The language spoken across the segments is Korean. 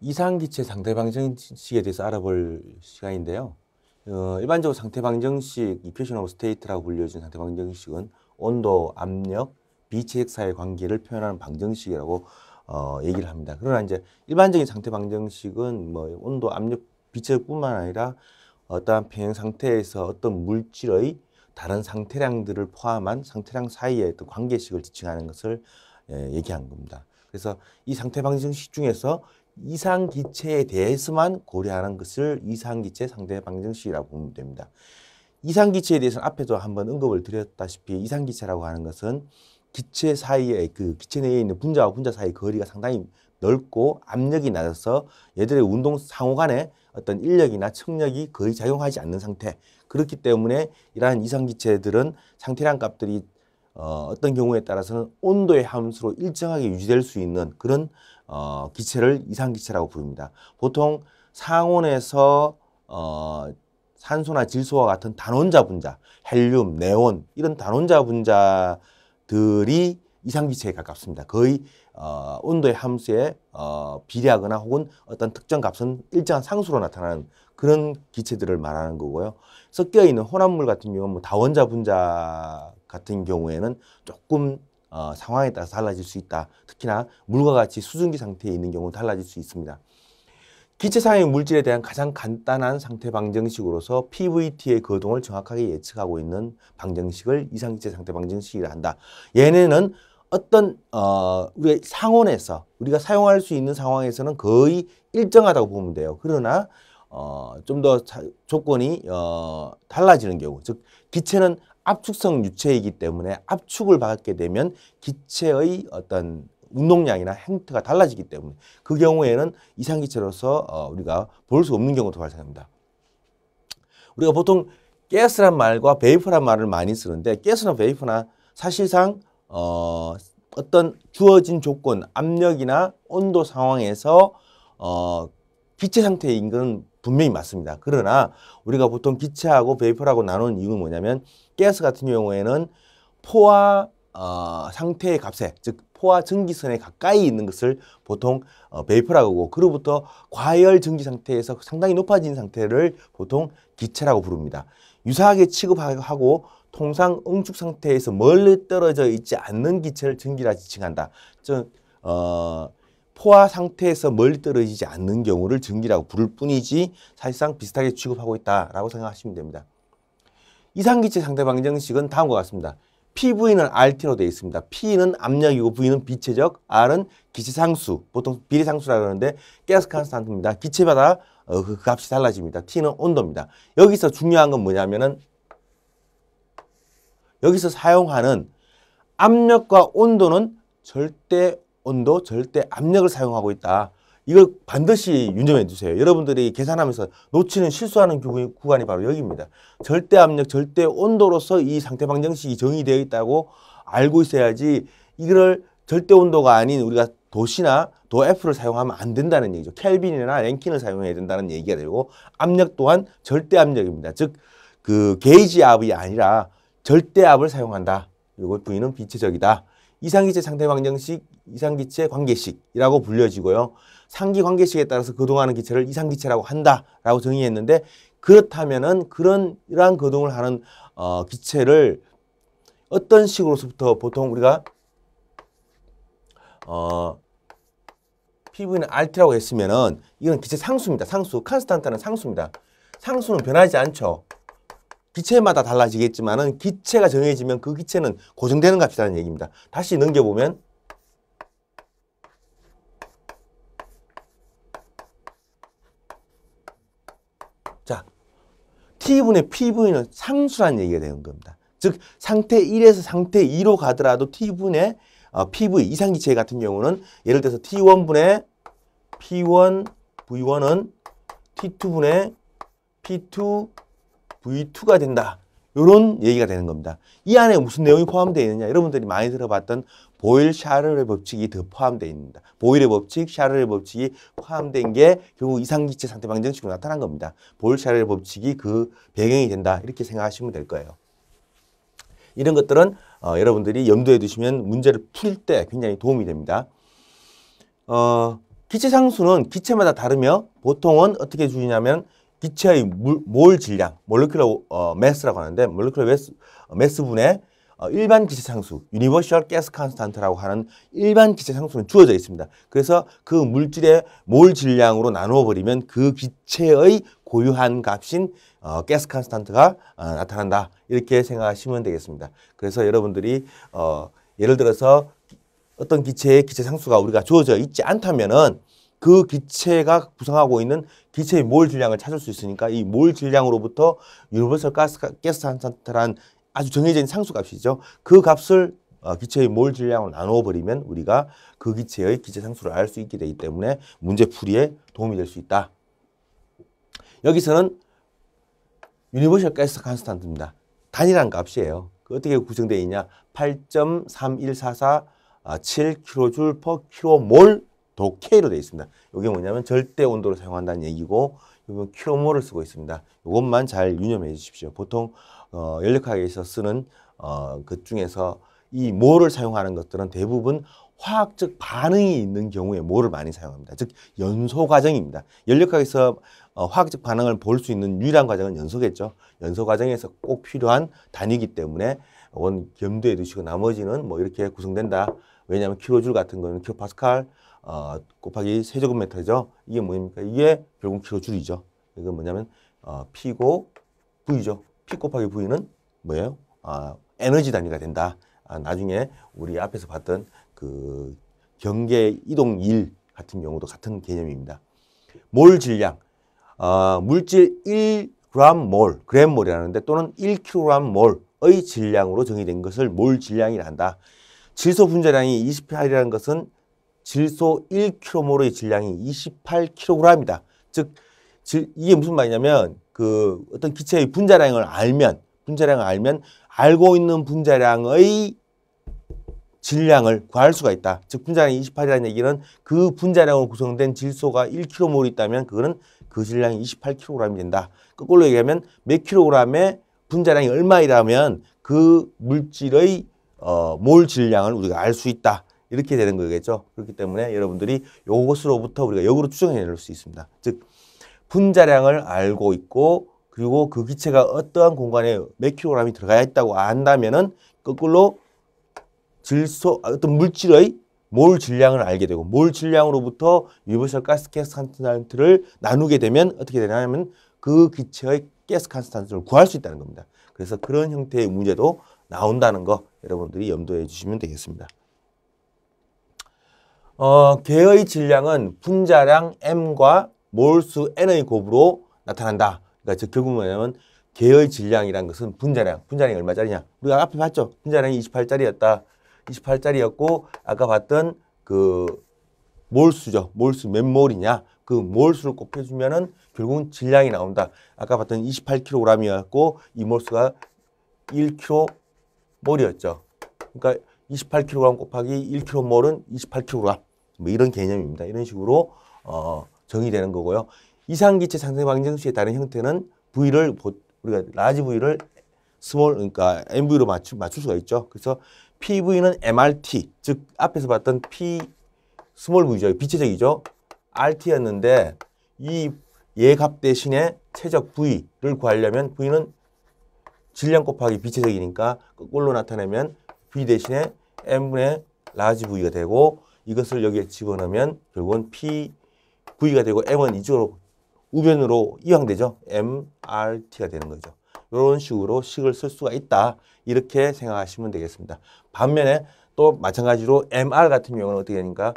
이상기체 상태방정식에 대해서 알아볼 시간인데요. 일반적으로 상태방정식, 이퀘션 오브 스테이트라고 불려진 상태방정식은 온도, 압력, 비체적 사이의 관계를 표현하는 방정식이라고 얘기를 합니다. 그러나 이제 일반적인 상태방정식은 뭐 온도, 압력, 비체적뿐만 아니라 어떠한 평형 상태에서 어떤 물질의 다른 상태량들을 포함한 상태량 사이의 어떤 관계식을 지칭하는 것을 얘기한 겁니다. 그래서 이 상태방정식 중에서 이상기체에 대해서만 고려하는 것을 이상기체 상태방정식이라고 보면 됩니다. 이상기체에 대해서는 앞에도 한번 언급을 드렸다시피 이상기체라고 하는 것은 기체 사이에 그 기체 내에 있는 분자와 분자 사이의 거리가 상당히 넓고 압력이 낮아서 얘들의 운동 상호 간에 어떤 인력이나 청력이 거의 작용하지 않는 상태. 그렇기 때문에 이러한 이상기체들은 상태량 값들이 어떤 경우에 따라서는 온도의 함수로 일정하게 유지될 수 있는 그런 기체를 이상기체라고 부릅니다. 보통 상온에서 산소나 질소와 같은 단원자 분자, 헬륨, 네온 이런 단원자 분자들이 이상기체에 가깝습니다. 거의 온도의 함수에 비례하거나 혹은 어떤 특정 값은 일정한 상수로 나타나는 그런 기체들을 말하는 거고요. 섞여 있는 혼합물 같은 경우는 뭐 다원자 분자 같은 경우에는 조금 상황에 따라서 달라질 수 있다. 특히나 물과 같이 수증기 상태에 있는 경우는 달라질 수 있습니다. 기체상의 물질에 대한 가장 간단한 상태 방정식으로서 PVT의 거동을 정확하게 예측하고 있는 방정식을 이상기체 상태 방정식이라 한다. 얘네는 어떤 우리가 상온에서 우리가 사용할 수 있는 상황에서는 거의 일정하다고 보면 돼요. 그러나 좀 더 조건이 달라지는 경우, 즉 기체는 압축성 유체이기 때문에 압축을 받게 되면 기체의 어떤 운동량이나 형태가 달라지기 때문에 그 경우에는 이상기체로서 우리가 볼 수 없는 경우도 발생합니다. 우리가 보통 가스란 말과 베이퍼란 말을 많이 쓰는데 가스나 베이퍼나 사실상 어떤 주어진 조건, 압력이나 온도 상황에서 기체 상태인 것은 분명히 맞습니다. 그러나 우리가 보통 기체하고 베이퍼라고 나누는 이유는 뭐냐면 가스 같은 경우에는 포화 상태의 값에 즉 포화 전기선에 가까이 있는 것을 보통 베이퍼라고 하고 그로부터 과열 전기 상태에서 상당히 높아진 상태를 보통 기체라고 부릅니다. 유사하게 취급하고 통상 응축 상태에서 멀리 떨어져 있지 않는 기체를 전기라 지칭한다. 즉 포화 상태에서 멀리 떨어지지 않는 경우를 전기라고 부를 뿐이지 사실상 비슷하게 취급하고 있다라고 생각하시면 됩니다. 이상기체 상태 방정식은 다음과 같습니다. PV는 RT로 되어 있습니다. P는 압력이고 V는 비체적, R은 기체상수, 보통 비례상수라고 하는데 가스 컨스탄트입니다. 기체마다 그 값이 달라집니다. T는 온도입니다. 여기서 중요한 건 뭐냐면은 여기서 사용하는 압력과 온도는 절대 온도, 절대 압력을 사용하고 있다. 이걸 반드시 윤정해 주세요. 여러분들이 계산하면서 놓치는 실수하는 구간이 바로 여기입니다. 절대 압력, 절대 온도로서 이 상태 방정식이 정의되어 있다고 알고 있어야지 이걸 절대 온도가 아닌 우리가 도시나 도 F를 사용하면 안 된다는 얘기죠. 켈빈이나 랭킨을 사용해야 된다는 얘기가 되고 압력 또한 절대 압력입니다. 즉 그 게이지 압이 아니라 절대 압을 사용한다. 이거 V는 비체적이다. 이상기체 상태 방정식, 이상기체 관계식이라고 불려지고요. 상기 관계식에 따라서 거동하는 기체를 이상기체라고 한다라고 정의했는데 그렇다면은 이러한 거동을 하는 기체를 어떤 식으로부터 보통 우리가 PV는 RT라고 했으면은 이건 기체 상수입니다. 상수, 컨스탄트는 상수입니다. 상수는 변하지 않죠. 기체마다 달라지겠지만은 기체가 정해지면 그 기체는 고정되는 값이라는 얘기입니다. 다시 넘겨보면 자, T분의 PV는 상수라는 얘기가 되는 겁니다. 즉 상태 1에서 상태 2로 가더라도 T분의 PV 이상기체 같은 경우는 예를 들어서 T1분의 P1 V1은 T2분의 P2 V2가 된다. 이런 얘기가 되는 겁니다. 이 안에 무슨 내용이 포함되어 있느냐? 여러분들이 많이 들어봤던 보일-샤를의 법칙이 더 포함되어 있습니다. 보일의 법칙, 샤를의 법칙이 포함된 게 결국 이상기체 상태 방정식으로 나타난 겁니다. 보일-샤를의 법칙이 그 배경이 된다. 이렇게 생각하시면 될 거예요. 이런 것들은 여러분들이 염두에 두시면 문제를 풀 때 굉장히 도움이 됩니다. 기체 상수는 기체마다 다르며 보통은 어떻게 주냐면 기체의 몰 질량, 몰레큘러 매스라고 하는데 몰레큘러 매스분의 일반 기체 상수, 유니버셜 가스 컨스탄트라고 하는 일반 기체 상수는 주어져 있습니다. 그래서 그 물질의 몰 질량으로 나누어 버리면 그 기체의 고유한 값인 가스 컨스탄트가 나타난다. 이렇게 생각하시면 되겠습니다. 그래서 여러분들이 예를 들어서 어떤 기체의 기체 상수가 우리가 주어져 있지 않다면은 그 기체가 구성하고 있는 기체의 몰 질량을 찾을 수 있으니까 이 몰 질량으로부터 유니버설 가스 컨스탄트란 아주 정해진 상수값이죠. 그 값을 기체의 몰 질량으로 나누어 버리면 우리가 그 기체의 기체 상수를 알 수 있게 되기 때문에 문제 풀이에 도움이 될 수 있다. 여기서는 유니버셜 가스 컨스탄트입니다. 단위란 값이에요. 그 어떻게 구성되어 있냐? 8.31447 kJ/kmol 도/K로 되어 있습니다. 이게 뭐냐면 절대 온도를 사용한다는 얘기고 이건 킬로몰을 쓰고 있습니다. 이것만 잘 유념해 주십시오. 보통 연력학에서 쓰는 것 중에서 이 몰을 사용하는 것들은 대부분 화학적 반응이 있는 경우에 몰을 많이 사용합니다. 즉 연소 과정입니다. 연력학에서 화학적 반응을 볼 수 있는 유일한 과정은 연소겠죠. 연소 과정에서 꼭 필요한 단위이기 때문에 이건 염두에 두시고 나머지는 뭐 이렇게 구성된다. 왜냐하면 킬로줄 같은 거는 킬로파스칼 곱하기 세제곱미터죠. 이게 뭐입니까? 이게 결국 킬로줄이죠. 이건 뭐냐면 P고 V죠. P 곱하기 V는 뭐예요? 에너지 단위가 된다. 나중에 우리 앞에서 봤던 그 경계 이동일 같은 경우도 같은 개념입니다. 몰 질량, 물질 1g몰, gm몰이라는데 또는 1kg몰의 질량으로 정의된 것을 몰 질량이라 한다. 질소 분자량이 28이라는 것은 질소 1km몰의 질량이 28kg입니다. 즉 이게 무슨 말이냐면 그 어떤 기체의 분자량을 알면 알고 있는 분자량의 질량을 구할 수가 있다. 즉 분자량이 28이라는 얘기는 그 분자량으로 구성된 질소가 1km몰이 있다면 그거는 그 질량이 28kg이 된다. 거꾸로 얘기하면 몇 킬로그램의 분자량이 얼마이라면 그 물질의 몰 질량을 우리가 알 수 있다. 이렇게 되는 거겠죠. 그렇기 때문에 여러분들이 이것으로부터 우리가 역으로 추정해낼 수 있습니다. 즉 분자량을 알고 있고 그리고 그 기체가 어떠한 공간에 몇 킬로그램이 들어가 있다고 안다면은 거꾸로 어떤 물질의 몰 질량을 알게 되고 몰 질량으로부터 유니버설 가스 컨스탄트를 나누게 되면 어떻게 되냐면 그 기체의 가스 컨스탄트를 구할 수 있다는 겁니다. 그래서 그런 형태의 문제도 나온다는 거 여러분들이 염두해 주시면 되겠습니다. 개의 질량은 분자량 M과 몰수 N의 곱으로 나타난다. 그러니까 즉 결국 뭐냐면 개의 질량이란 것은 분자량이 얼마짜리냐? 우리가 앞에 봤죠? 분자량이 28짜리였다. 28짜리였고 아까 봤던 그 몰수죠. 몰수 몇 몰이냐? 그 몰수를 곱해주면은 결국은 질량이 나온다. 아까 봤던 28kg이었고 이 몰수가 1km몰이었죠. 그러니까 28kg 곱하기 1km몰은 28kg. 뭐 이런 개념입니다. 이런 식으로 정의되는 거고요. 이상기체 상태 방정식의 다른 형태는 V를 우리가 라지 V를 스몰 그러니까 MV로 맞출 수가 있죠. 그래서 PV는 MRT 즉 앞에서 봤던 P 스몰 V죠. 비체적이죠. RT였는데 이 예값 대신에 최적 V를 구하려면 V는 질량 곱하기 비체적이니까 거꾸로 나타내면 V 대신에 M분의 라지 V가 되고 이것을 여기에 집어넣으면 결국은 PV가 되고 M은 이쪽으로 우변으로 이항되죠. MRT가 되는 거죠. 이런 식으로 식을 쓸 수가 있다. 이렇게 생각하시면 되겠습니다. 반면에 또 마찬가지로 MR 같은 경우는 어떻게 되니까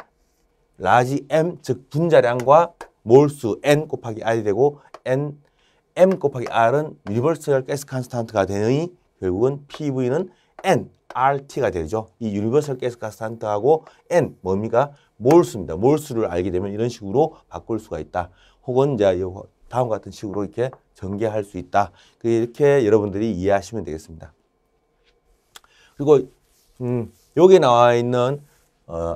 라지 M 즉 분자량과 몰수 N 곱하기 R이 되고 M 곱하기 R은 유니버설 가스 컨스탄트가 되니 결국은 PV는 NRT가 되죠. 이 유니버설 가스 컨스탄트하고 N 뭡니까? 몰수입니다. 몰수를 알게 되면 이런 식으로 바꿀 수가 있다. 혹은 이제 다음 같은 식으로 이렇게 전개할 수 있다. 이렇게 여러분들이 이해하시면 되겠습니다. 그리고 여기에 나와 있는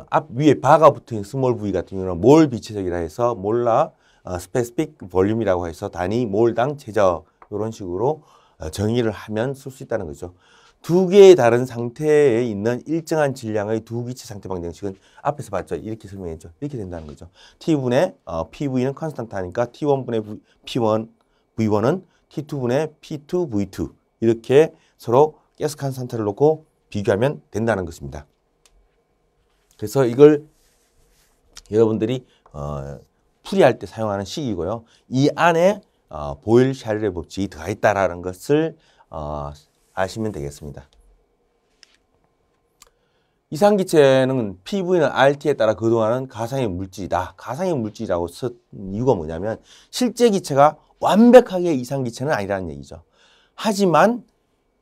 앞 위에 바가 붙은 스몰 v 같은 경우는 몰 비체적이라 해서 몰라 스페시픽 볼륨이라고 해서 단위 몰당 최저 이런 식으로 정의를 하면 쓸 수 있다는 거죠. 두 개의 다른 상태에 있는 일정한 질량의 두 기체 상태 방정식은 앞에서 봤죠. 이렇게 설명했죠. 이렇게 된다는 거죠. T분의 PV는 컨스탄트하니까 T1분의 P1, V1은 T2분의 P2, V2 이렇게 서로 가스 컨스탄트를 놓고 비교하면 된다는 것입니다. 그래서 이걸 여러분들이 풀이할 때 사용하는 식이고요. 이 안에 보일-샤를의 법칙이 들어가 있다라는 것을 아시면 되겠습니다. 이상기체는 PV는 RT에 따라 거동하는 가상의 물질이다. 가상의 물질이라고 쓴 이유가 뭐냐면 실제 기체가 완벽하게 이상기체는 아니라는 얘기죠. 하지만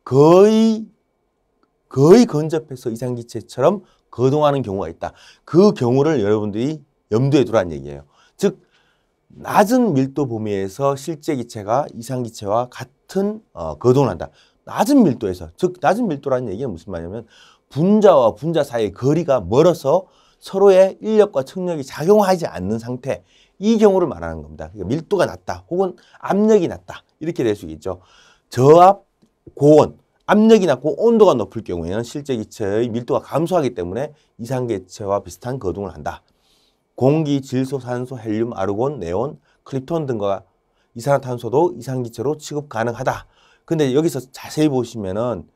거의 근접해서 이상기체처럼 거동하는 경우가 있다. 그 경우를 여러분들이 염두에 두라는 얘기예요. 즉 낮은 밀도 범위에서 실제 기체가 이상기체와 같은 거동을 한다. 낮은 밀도에서, 즉 낮은 밀도라는 얘기는 무슨 말이냐면 분자와 분자 사이의 거리가 멀어서 서로의 인력과 청력이 작용하지 않는 상태, 이 경우를 말하는 겁니다. 그러니까 밀도가 낮다 혹은 압력이 낮다 이렇게 될 수 있죠. 저압, 고온, 압력이 낮고 온도가 높을 경우에는 실제 기체의 밀도가 감소하기 때문에 이상기체와 비슷한 거동을 한다. 공기, 질소, 산소, 헬륨, 아르곤, 네온, 크립톤 등과 이산화탄소도 이상기체로 취급 가능하다. 근데 여기서 자세히 보시면은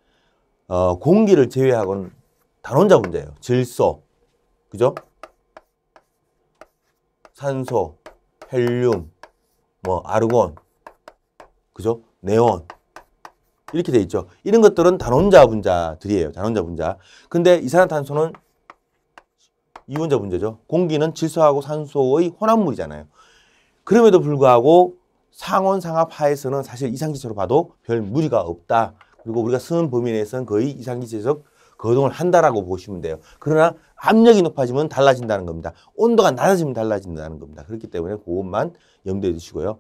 공기를 제외하고는 단원자 분자예요. 질소, 그죠? 산소, 헬륨, 아르곤, 그죠? 네온 이렇게 돼 있죠. 이런 것들은 단원자 분자들이에요. 단원자 분자. 근데 이산화탄소는 이원자 분자죠. 공기는 질소하고 산소의 혼합물이잖아요. 그럼에도 불구하고 상온, 상압, 하에서는 사실 이상기체로 봐도 별 무리가 없다. 그리고 우리가 쓰는 범위 내에서는 거의 이상기체적 거동을 한다라고 보시면 돼요. 그러나 압력이 높아지면 달라진다는 겁니다. 온도가 낮아지면 달라진다는 겁니다. 그렇기 때문에 그것만 염두에 두시고요.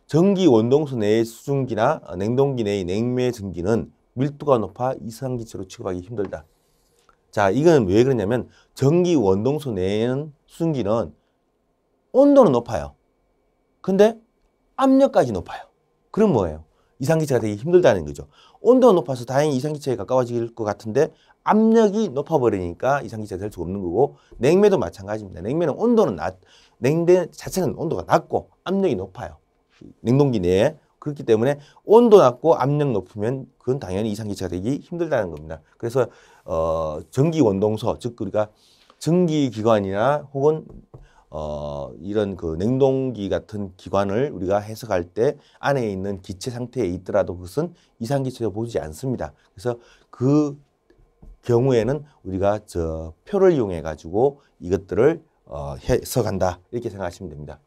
전기 원동소 내의 수증기나 냉동기 내의 냉매 증기는 밀도가 높아 이상기체로 취급하기 힘들다. 자, 이건 왜 그러냐면 전기 원동소 내에는 수증기는 온도는 높아요. 근데 압력까지 높아요. 그럼 뭐예요? 이상기체가 되기 힘들다는 거죠. 온도가 높아서 다행히 이상기체에 가까워질 것 같은데 압력이 높아버리니까 이상기체가 될 수 없는 거고, 냉매도 마찬가지입니다. 냉매는 냉매 자체는 온도가 낮고 압력이 높아요. 냉동기 내에. 그렇기 때문에 온도 낮고 압력 높으면 그건 당연히 이상기체가 되기 힘들다는 겁니다. 그래서 전기 원동소, 즉 우리가 전기기관이나 혹은 이런 그 냉동기 같은 기관을 우리가 해석할 때 안에 있는 기체 상태에 있더라도 그것은 이상기체로 보지 않습니다. 그래서 그 경우에는 우리가 표를 이용해 가지고 이것들을 해석한다 이렇게 생각하시면 됩니다.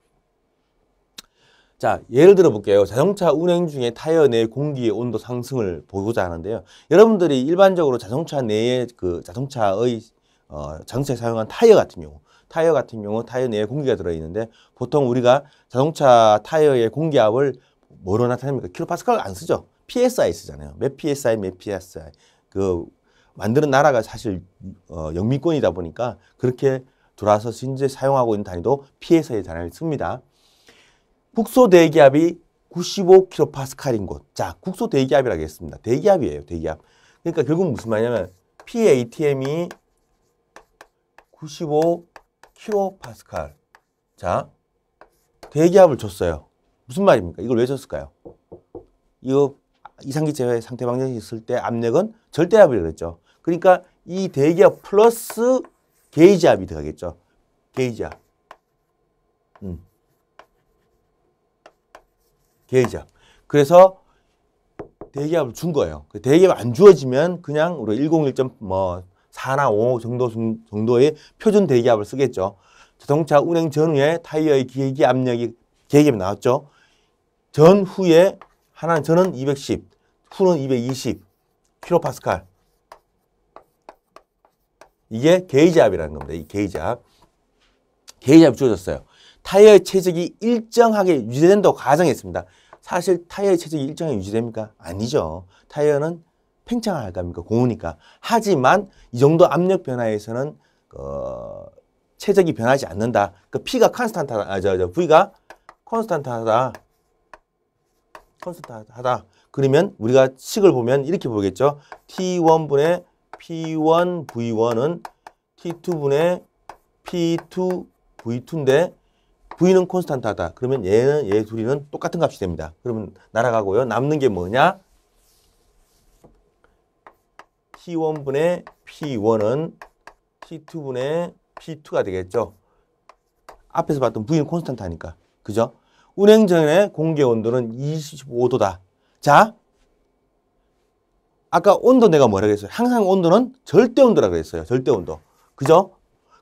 자, 예를 들어 볼게요. 자동차 운행 중에 타이어 내 공기의 온도 상승을 보고자 하는데요. 여러분들이 일반적으로 자동차 내에 자동차에 사용한 타이어 같은 경우 타이어 내에 공기가 들어있는데 보통 우리가 자동차 타이어의 공기압을 뭐로 나타냅니까? 킬로파스칼 안 쓰죠. PSI 쓰잖아요. 몇 PSI, 몇 PSI. 만드는 나라가 사실 영미권이다 보니까 그렇게 돌아서 현재 사용하고 있는 단위도 PSI 단위를 씁니다. 국소 대기압이 95kPa인 곳. 자, 국소 대기압이라고 했습니다. 대기압이에요, 대기압. 그러니까 결국 무슨 말이냐면 PATM이 95kPa. 자, 대기압을 줬어요. 무슨 말입니까? 이걸 왜 줬을까요? 이거 이상기체의 상태 방정식 쓸 때 압력은 절대압이라고 그랬죠. 그러니까 이 대기압 플러스 게이지압이 들어가겠죠. 게이지압. 게이지압. 그래서 대기압을 준 거예요. 대기압 안 주어지면 그냥 우리 101.4나 5 정도의 표준 대기압을 쓰겠죠. 자동차 운행 전후에 타이어의 계기압이 나왔죠. 전후에 전은 210, 후는 220 kPa. 이게 게이지압이라는 겁니다. 이 게이지압. 게이지압이 주어졌어요. 타이어의 최적이 일정하게 유지된다고 가정했습니다. 사실 타이어의 최적이 일정하게 유지됩니까? 아니죠. 타이어는 팽창할 겁니까? 고우니까. 하지만 이 정도 압력 변화에서는 최적이 변하지 않는다. P가 컨스탄트하다. V가 컨스탄트하다. 그러면 우리가 식을 보면 이렇게 보겠죠. T1분의 P1 V1은 T2분의 P2 V2인데 V는 콘스탄트하다. 그러면 얘 둘이는 똑같은 값이 됩니다. 그러면 날아가고요. 남는 게 뭐냐? T1분의 P1은 T2분의 P2가 되겠죠. 앞에서 봤던 V는 콘스탄트하니까. 그죠? 운행 전에 공기 온도는 25도다. 자, 아까 온도 내가 뭐라 그랬어요? 항상 온도는 절대 온도라 그랬어요. 절대 온도. 그죠?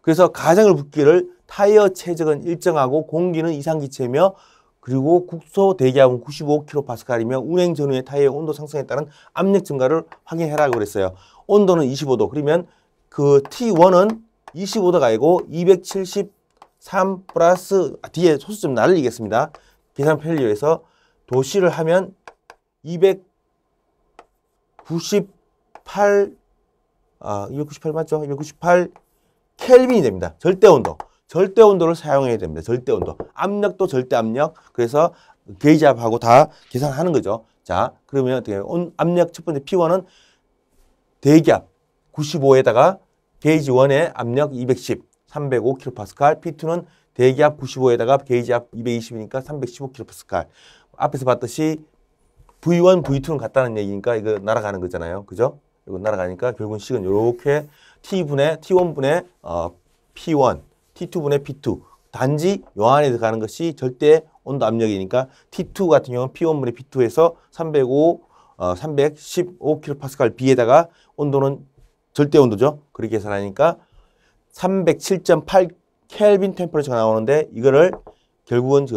그래서 가정을 붓기를 타이어 최적은 일정하고 공기는 이상기체며 그리고 국소 대기압은 95kPa이며 운행 전후의 타이어 온도 상승에 따른 압력 증가를 확인해라고 그랬어요. 온도는 25도. 그러면 그 T1은 25도가 아니고 273 플러스 뒤에 소수점 날리겠습니다. 계산 편리를 위해서 도시를 하면 298 맞죠? 298 켈빈이 됩니다. 절대 온도. 절대 온도를 사용해야 됩니다. 절대 온도. 압력도 절대 압력. 그래서 게이지압하고 다 계산하는 거죠. 자, 그러면 어떻게 해요? 압력 첫 번째 P1은 대기압 95에다가 게이지 1의 압력 210, 305kPa. P2는 대기압 95에다가 게이지압 220이니까 315kPa. 앞에서 봤듯이 V1, V2는 같다는 얘기니까 이거 날아가는 거잖아요. 그죠? 이거 날아가니까 결국은 식은 이렇게 T1분의 P1, T2분의 P2. 단지 요 안에 들어가는 것이 절대 온도 압력이니까 T2 같은 경우는 P1분의 P2에서 305, 315kPa B에다가 온도는 절대 온도죠. 그렇게 계산하니까 307.8 켈빈 템퍼레처가 나오는데 이거를 결국은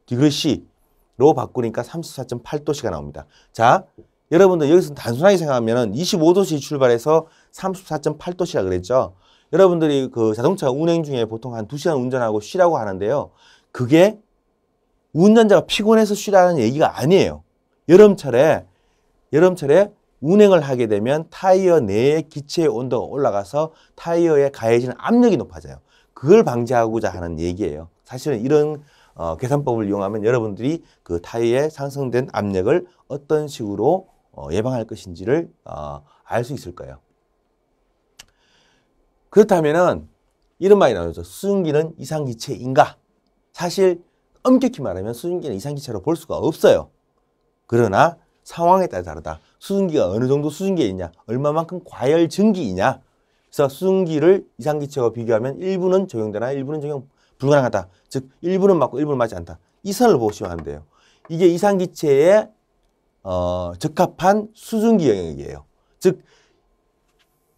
디그리시로 바꾸니까 34.8도씨가 나옵니다. 자, 여러분들 여기서 단순하게 생각하면 25도씨 출발해서 34.8도씨라 그랬죠. 여러분들이 그 자동차 운행 중에 보통 한 2시간 운전하고 쉬라고 하는데요. 그게 운전자가 피곤해서 쉬라는 얘기가 아니에요. 여름철에 운행을 하게 되면 타이어 내의 기체의 온도가 올라가서 타이어에 가해지는 압력이 높아져요. 그걸 방지하고자 하는 얘기예요. 사실은 이런 계산법을 이용하면 여러분들이 그 타이어에 상승된 압력을 어떤 식으로 예방할 것인지를 알 수 있을 거예요. 그렇다면은 이런 말이 나오죠. 수증기는 이상기체인가? 사실 엄격히 말하면 수증기는 이상기체로 볼 수가 없어요. 그러나 상황에 따라 다르다. 수증기가 어느 정도 수증기에 있냐, 얼마만큼 과열 증기이냐. 그래서 수증기를 이상기체와 비교하면 일부는 적용되나 일부는 적용 불가능하다. 즉 일부는 맞고 일부는 맞지 않다. 이 선을 보시면 안 돼요. 이게 이상기체에 적합한 수증기 영역이에요. 즉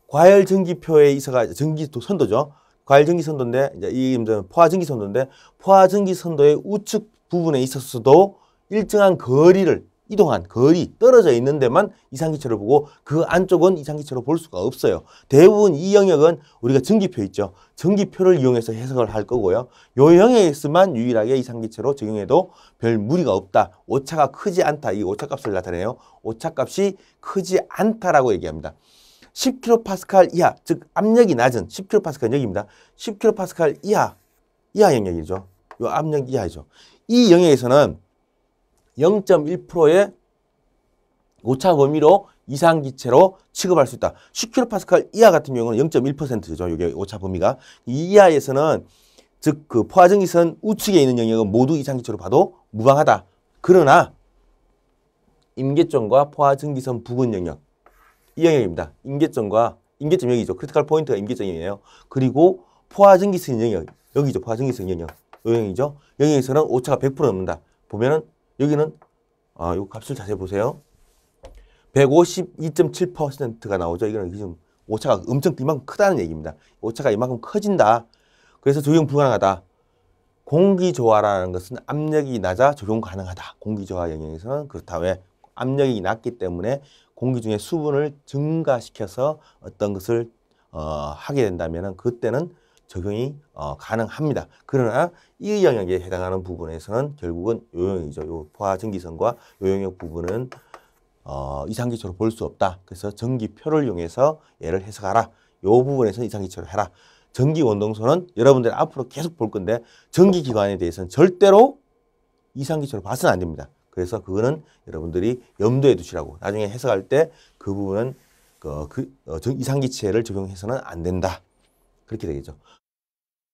과열 증기표에 있어가 증기도 선도죠. 과열 증기 선도인데 이제 이 포화 증기 선도인데 포화 증기 선도의 우측 부분에 있어서도 일정한 거리를 이동한 거리 떨어져 있는 데만 이상기체를 보고 그 안쪽은 이상기체로 볼 수가 없어요. 대부분 이 영역은 우리가 증기표 있죠. 증기표를 이용해서 해석을 할 거고요. 요 영역에서만 유일하게 이상기체로 적용해도 별 무리가 없다. 오차가 크지 않다. 이 오차값을 나타내요. 오차값이 크지 않다라고 얘기합니다. 10kPa 이하, 즉 압력이 낮은 10kPa 여기입니다. 10kPa 이하 영역이죠. 요 압력 이하이죠. 이 영역에서는 0.1%의 오차 범위로 이상기체로 취급할 수 있다. 10kPa 이하 같은 경우는 0.1%죠. 이게 오차 범위가. 이 이하에서는 즉 그 포화증기선 우측에 있는 영역은 모두 이상기체로 봐도 무방하다. 그러나 임계점과 포화증기선 부근 영역 이 영역입니다. 임계점 여기죠. 크리티컬 포인트가 임계점이에요. 그리고 포화증기선 영역 여기죠. 포화증기선 영역 요 영역이죠. 영역에서는 오차가 100% 넘는다. 보면은 여기는 요 값을 자세히 보세요. 152.7%가 나오죠. 이거는 지금 오차가 엄청 이만큼 크다는 얘기입니다. 오차가 이만큼 커진다. 그래서 적용 불가능하다. 공기조화라는 것은 압력이 낮아 적용 가능하다. 공기조화 영역에서는 그렇다. 왜? 압력이 낮기 때문에 공기 중에 수분을 증가시켜서 어떤 것을 하게 된다면 그때는 적용이 가능합니다. 그러나 이 영역에 해당하는 부분에서는 결국은 요 영역이죠. 요 포화증기선과 요 영역 부분은 이상기체로 볼 수 없다. 그래서 전기표를 이용해서 얘를 해석하라. 요 부분에서는 이상기체로 해라. 전기원동소는 여러분들이 앞으로 계속 볼 건데 전기기관에 대해서는 절대로 이상기체로 봐서는 안 됩니다. 그래서 그거는 여러분들이 염두에 두시라고. 나중에 해석할 때 그 부분은 이상기체를 적용해서는 안 된다. 그렇게 되겠죠.